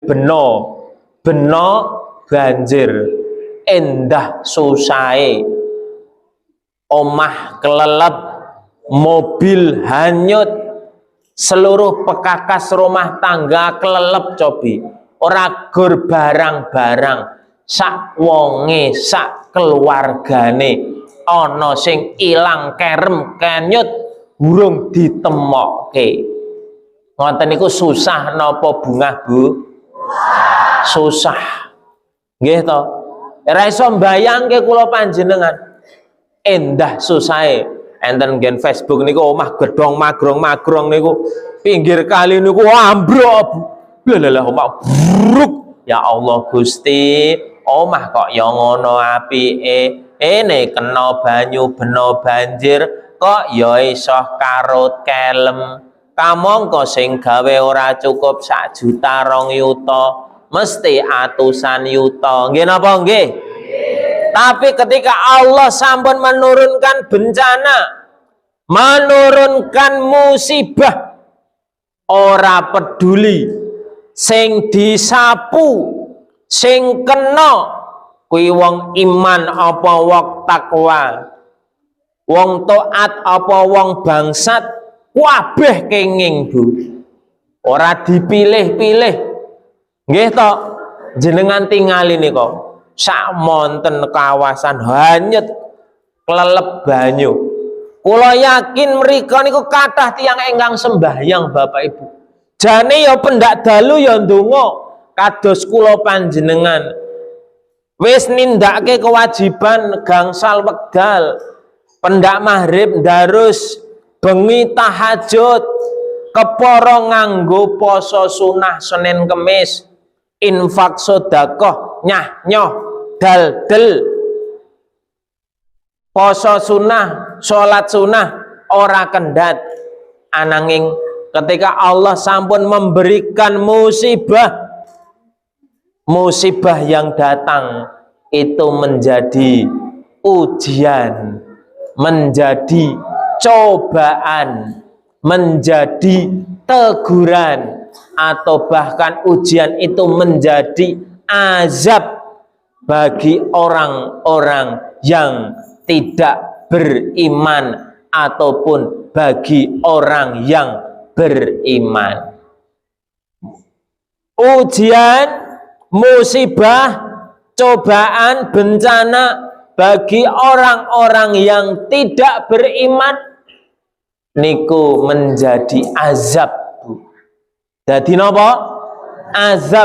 beno banjir, endah susahe, omah kelelep, mobil hanyut, seluruh pekakas rumah tangga kelelep cobi, ora gur barang-barang, sak wonge, sak keluargane ana sing ilang kerem kenyut burung ditemokke. Ngoten niku susah napa bungah Bu? Susah. Nggih to? Ora iso mbayangke kula panjenengan. Endah susahe. Enten gen Facebook niku omah gedhong magrong-magrong niku pinggir kali niku ambruk. Lha omah bruk. Ya Allah Gusti, omah kok ya ngono apike. Ene kena banyu beno banjir kok ya iso karut kelem. Kamangka sing gawe ora cukup 1 juta 2 yuta, mesti atusan yuta. Nggih napa nggih? Tapi ketika Allah sampun menurunkan bencana, menurunkan musibah, ora peduli sing disapu, sing kena kuwi wong iman apa wong takwa, wong taat apa wong bangsat, kabeh kenging Bu. Ora dipilih-pilih. Nggih to, jenengan tingali nika sak monten kawasan hanyut kelelep banyu. Kula yakin mriko niku kathah tiyang ingkang sembahyang Bapak Ibu. Jane ya pendak dalu ya ndonga kados kula panjenengan. Wis nindakake kewajiban gangsal wekdal, pendak maghrib ndarus, bengi tahajud, kepara nganggo poso sunah Senin Kemis, infak sedekah nyah nyoh dal-del, poso sunah, salat sunah ora kendhat. Ananging ketika Allah sampun memberikan musibah yang datang itu menjadi ujian, menjadi cobaan, menjadi teguran, atau bahkan ujian itu menjadi azab bagi orang-orang yang tidak beriman ataupun bagi orang yang beriman. Ujian, musibah, cobaan, bencana bagi orang-orang yang tidak beriman niku menjadi azab. Dadi napa? Azab.